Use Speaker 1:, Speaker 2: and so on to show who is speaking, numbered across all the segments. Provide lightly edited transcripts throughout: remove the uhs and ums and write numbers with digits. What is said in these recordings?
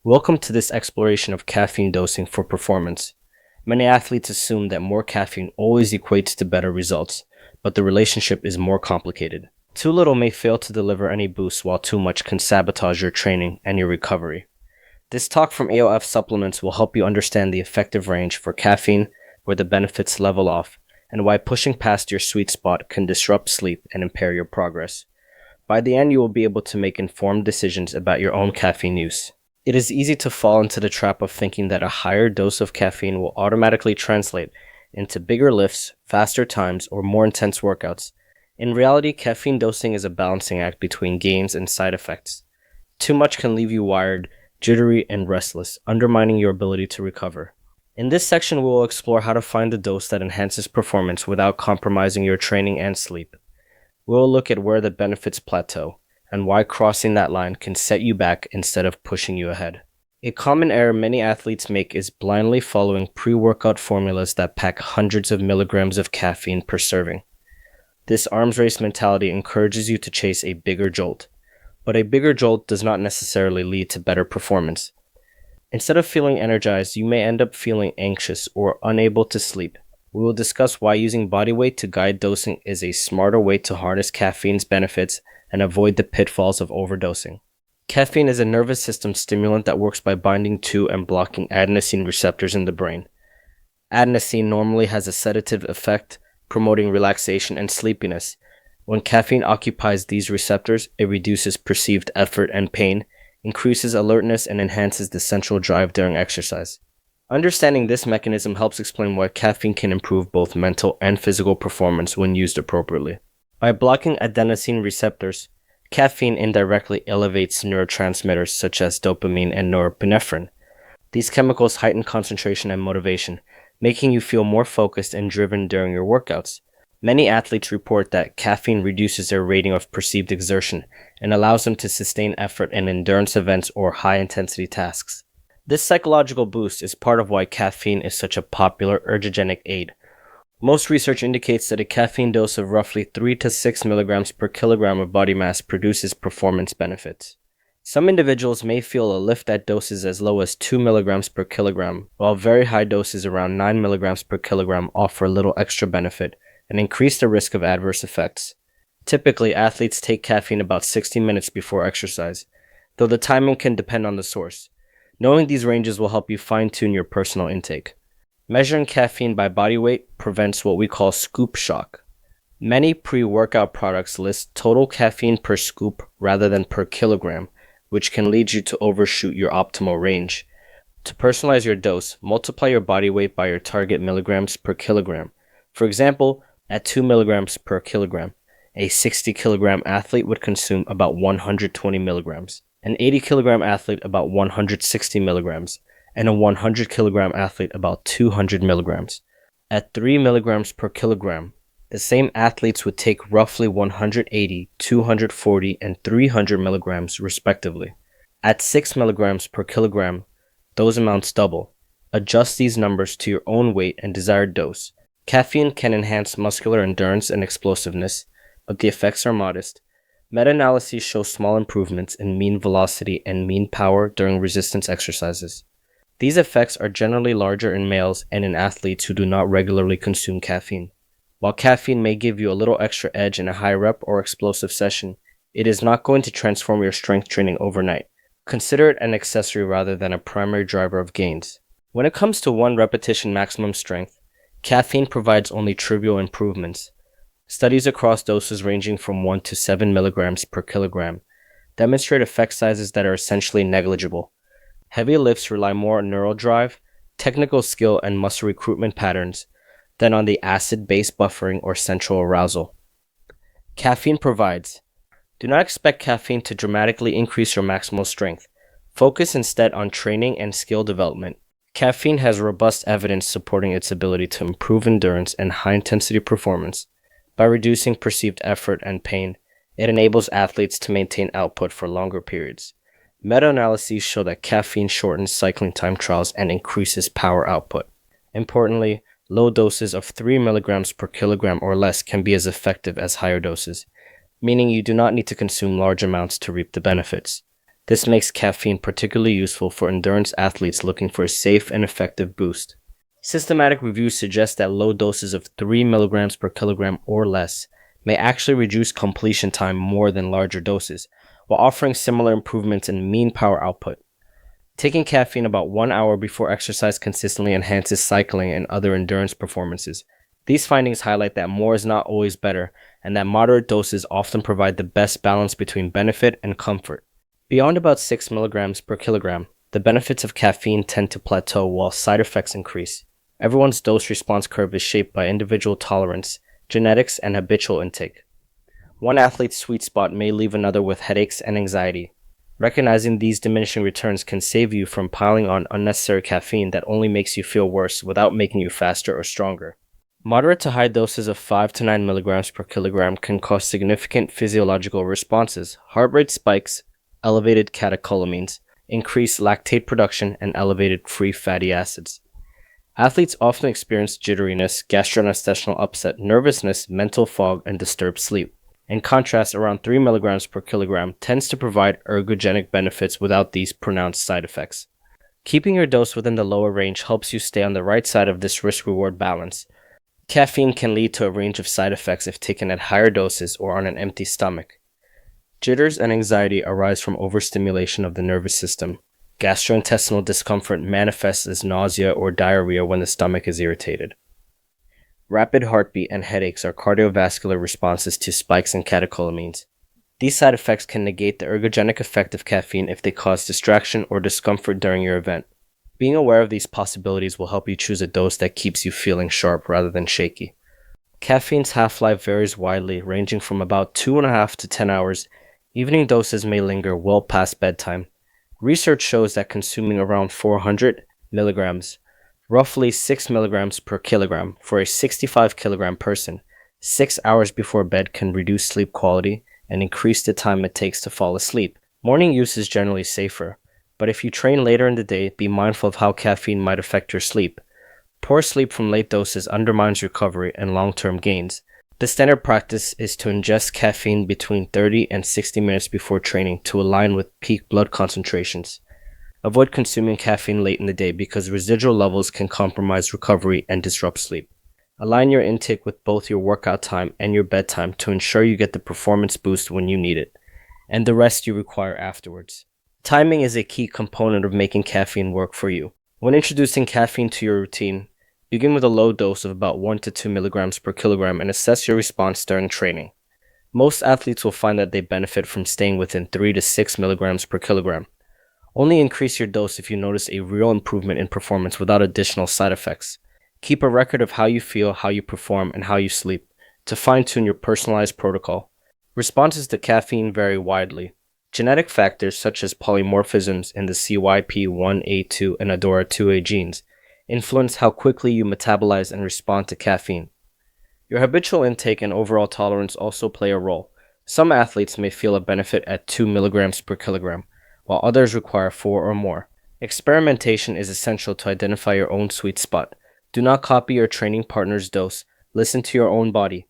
Speaker 1: Welcome to this exploration of caffeine dosing for performance. Many athletes assume that more caffeine always equates to better results, but the relationship is more complicated. Too little may fail to deliver any boost, while too much can sabotage your training and your recovery. This talk from AOF Supplements will help you understand the effective range for caffeine, where the benefits level off, and why pushing past your sweet spot can disrupt sleep and impair your progress. By the end, you will be able to make informed decisions about your own caffeine use. It is easy to fall into the trap of thinking that a higher dose of caffeine will automatically translate into bigger lifts, faster times, or more intense workouts. In reality, caffeine dosing is a balancing act between gains and side effects. Too much can leave you wired, jittery, and restless, undermining your ability to recover. In this section, we will explore how to find the dose that enhances performance without compromising your training and sleep. We will look at where the benefits plateau, and why crossing that line can set you back instead of pushing you ahead. A common error many athletes make is blindly following pre-workout formulas that pack hundreds of milligrams of caffeine per serving. This arms race mentality encourages you to chase a bigger jolt, but a bigger jolt does not necessarily lead to better performance. Instead of feeling energized, you may end up feeling anxious or unable to sleep. We will discuss why using bodyweight to guide dosing is a smarter way to harness caffeine's benefits and avoid the pitfalls of overdosing. Caffeine is a nervous system stimulant that works by binding to and blocking adenosine receptors in the brain. Adenosine normally has a sedative effect, promoting relaxation and sleepiness. When caffeine occupies these receptors, it reduces perceived effort and pain, increases alertness, and enhances the central drive during exercise. Understanding this mechanism helps explain why caffeine can improve both mental and physical performance when used appropriately. By blocking adenosine receptors, caffeine indirectly elevates neurotransmitters such as dopamine and norepinephrine. These chemicals heighten concentration and motivation, making you feel more focused and driven during your workouts. Many athletes report that caffeine reduces their rating of perceived exertion and allows them to sustain effort in endurance events or high-intensity tasks. This psychological boost is part of why caffeine is such a popular ergogenic aid. Most research indicates that a caffeine dose of roughly 3 to 6 milligrams per kilogram of body mass produces performance benefits. Some individuals may feel a lift at doses as low as 2 milligrams per kilogram, while very high doses around 9 milligrams per kilogram offer a little extra benefit and increase the risk of adverse effects. Typically, athletes take caffeine about 60 minutes before exercise, though the timing can depend on the source. Knowing these ranges will help you fine-tune your personal intake. Measuring caffeine by body weight prevents what we call scoop shock. Many pre-workout products list total caffeine per scoop rather than per kilogram, which can lead you to overshoot your optimal range. To personalize your dose, multiply your body weight by your target milligrams per kilogram. For example, at 2 milligrams per kilogram, a 60 kilogram athlete would consume about 120 milligrams. An 80 kilogram athlete about 160 milligrams, and a 100 kilogram athlete about 200 milligrams. At 3 milligrams per kilogram, the same athletes would take roughly 180, 240, and 300 milligrams respectively. At 6 milligrams per kilogram, those amounts double. Adjust these numbers to your own weight and desired dose. Caffeine can enhance muscular endurance and explosiveness, but the effects are modest. Meta-analyses show small improvements in mean velocity and mean power during resistance exercises. These effects are generally larger in males and in athletes who do not regularly consume caffeine. While caffeine may give you a little extra edge in a high rep or explosive session, it is not going to transform your strength training overnight. Consider it an accessory rather than a primary driver of gains. When it comes to 1 repetition maximum strength, caffeine provides only trivial improvements. Studies across doses ranging from 1 to 7 milligrams per kilogram demonstrate effect sizes that are essentially negligible. Heavy lifts rely more on neural drive, technical skill, and muscle recruitment patterns than on the acid-base buffering or central arousal. Caffeine provides. Do not expect caffeine to dramatically increase your maximal strength. Focus instead on training and skill development. Caffeine has robust evidence supporting its ability to improve endurance and high-intensity performance. By reducing perceived effort and pain, it enables athletes to maintain output for longer periods. Meta-analyses show that caffeine shortens cycling time trials and increases power output. Importantly, low doses of 3 milligrams per kilogram or less can be as effective as higher doses, meaning you do not need to consume large amounts to reap the benefits. This makes caffeine particularly useful for endurance athletes looking for a safe and effective boost. Systematic reviews suggest that low doses of 3 milligrams per kilogram or less may actually reduce completion time more than larger doses, while offering similar improvements in mean power output. Taking caffeine about 1 hour before exercise consistently enhances cycling and other endurance performances. These findings highlight that more is not always better, and that moderate doses often provide the best balance between benefit and comfort. Beyond about 6 milligrams per kilogram, the benefits of caffeine tend to plateau while side effects increase. Everyone's dose-response curve is shaped by individual tolerance, genetics, and habitual intake. One athlete's sweet spot may leave another with headaches and anxiety. Recognizing these diminishing returns can save you from piling on unnecessary caffeine that only makes you feel worse without making you faster or stronger. Moderate to high doses of 5 to 9 milligrams per kilogram can cause significant physiological responses: heart rate spikes, elevated catecholamines, increased lactate production, and elevated free fatty acids. Athletes often experience jitteriness, gastrointestinal upset, nervousness, mental fog, and disturbed sleep. In contrast, around 3 milligrams per kilogram tends to provide ergogenic benefits without these pronounced side effects. Keeping your dose within the lower range helps you stay on the right side of this risk-reward balance. Caffeine can lead to a range of side effects if taken at higher doses or on an empty stomach. Jitters and anxiety arise from overstimulation of the nervous system. Gastrointestinal discomfort manifests as nausea or diarrhea when the stomach is irritated. Rapid heartbeat and headaches are cardiovascular responses to spikes in catecholamines. These side effects can negate the ergogenic effect of caffeine if they cause distraction or discomfort during your event. Being aware of these possibilities will help you choose a dose that keeps you feeling sharp rather than shaky. Caffeine's half-life varies widely, ranging from about 2.5 to 10 hours. Evening doses may linger well past bedtime. Research shows that consuming around 400 milligrams, roughly 6 milligrams per kilogram, for a 65 kilogram person, 6 hours before bed can reduce sleep quality and increase the time it takes to fall asleep. Morning use is generally safer, but if you train later in the day, be mindful of how caffeine might affect your sleep. Poor sleep from late doses undermines recovery and long-term gains. The standard practice is to ingest caffeine between 30 and 60 minutes before training to align with peak blood concentrations. Avoid consuming caffeine late in the day because residual levels can compromise recovery and disrupt sleep. Align your intake with both your workout time and your bedtime to ensure you get the performance boost when you need it, and the rest you require afterwards. Timing is a key component of making caffeine work for you. When introducing caffeine to your routine, begin with a low dose of about 1 to 2 milligrams per kilogram and assess your response during training. Most athletes will find that they benefit from staying within 3 to 6 milligrams per kilogram. Only increase your dose if you notice a real improvement in performance without additional side effects. Keep a record of how you feel, how you perform, and how you sleep to fine-tune your personalized protocol. Responses to caffeine vary widely. Genetic factors such as polymorphisms in the CYP1A2 and ADORA2A genes influence how quickly you metabolize and respond to caffeine. Your habitual intake and overall tolerance also play a role. Some athletes may feel a benefit at 2 milligrams per kilogram, while others require 4 or more. Experimentation is essential to identify your own sweet spot. Do not copy your training partner's dose. Listen to your own body.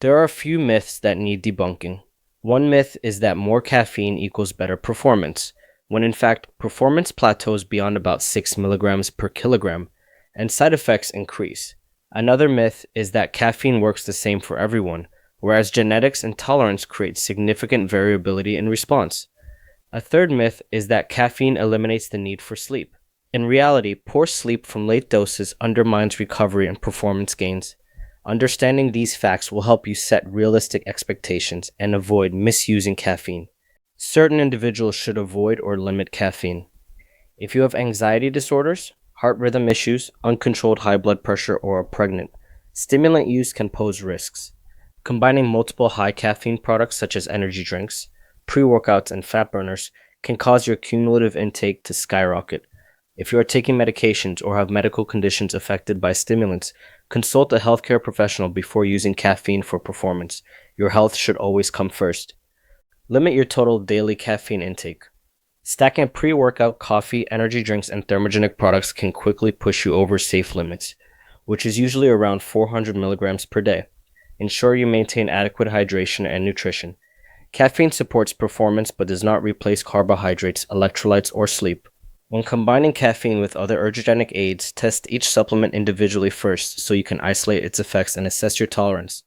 Speaker 1: There are a few myths that need debunking. One myth is that more caffeine equals better performance, when in fact performance plateaus beyond about 6 milligrams per kilogram, and side effects increase. Another myth is that caffeine works the same for everyone, whereas genetics and tolerance create significant variability in response. A third myth is that caffeine eliminates the need for sleep. In reality, poor sleep from late doses undermines recovery and performance gains. Understanding these facts will help you set realistic expectations and avoid misusing caffeine. Certain individuals should avoid or limit caffeine. If you have anxiety disorders, heart rhythm issues, uncontrolled high blood pressure, or are pregnant, stimulant use can pose risks. Combining multiple high caffeine products such as energy drinks, pre-workouts, and fat burners can cause your cumulative intake to skyrocket. If you are taking medications or have medical conditions affected by stimulants, consult a healthcare professional before using caffeine for performance. Your health should always come first. Limit your total daily caffeine intake. Stacking pre-workout coffee, energy drinks, and thermogenic products can quickly push you over safe limits, which is usually around 400 milligrams per day. Ensure you maintain adequate hydration and nutrition. Caffeine supports performance but does not replace carbohydrates, electrolytes, or sleep. When combining caffeine with other ergogenic aids, test each supplement individually first so you can isolate its effects and assess your tolerance.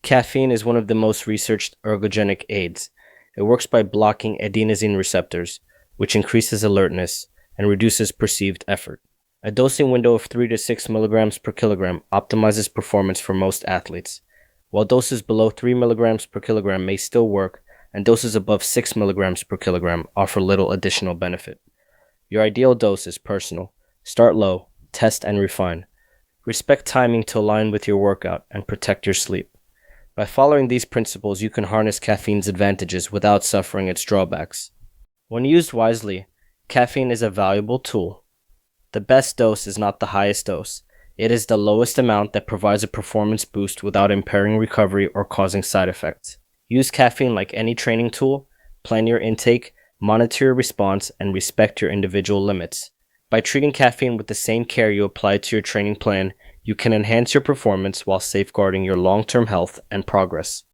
Speaker 1: Caffeine is one of the most researched ergogenic aids. It works by blocking adenosine receptors, which increases alertness and reduces perceived effort. A dosing window of 3 to 6 milligrams per kilogram optimizes performance for most athletes, while doses below 3 milligrams per kilogram may still work, and doses above 6 milligrams per kilogram offer little additional benefit. Your ideal dose is personal. Start low, test and refine. Respect timing to align with your workout and protect your sleep. By following these principles, you can harness caffeine's advantages without suffering its drawbacks. When used wisely, caffeine is a valuable tool. The best dose is not the highest dose. It is the lowest amount that provides a performance boost without impairing recovery or causing side effects. Use caffeine like any training tool. Plan your intake, monitor your response, and respect your individual limits. By treating caffeine with the same care you apply to your training plan, you can enhance your performance while safeguarding your long-term health and progress.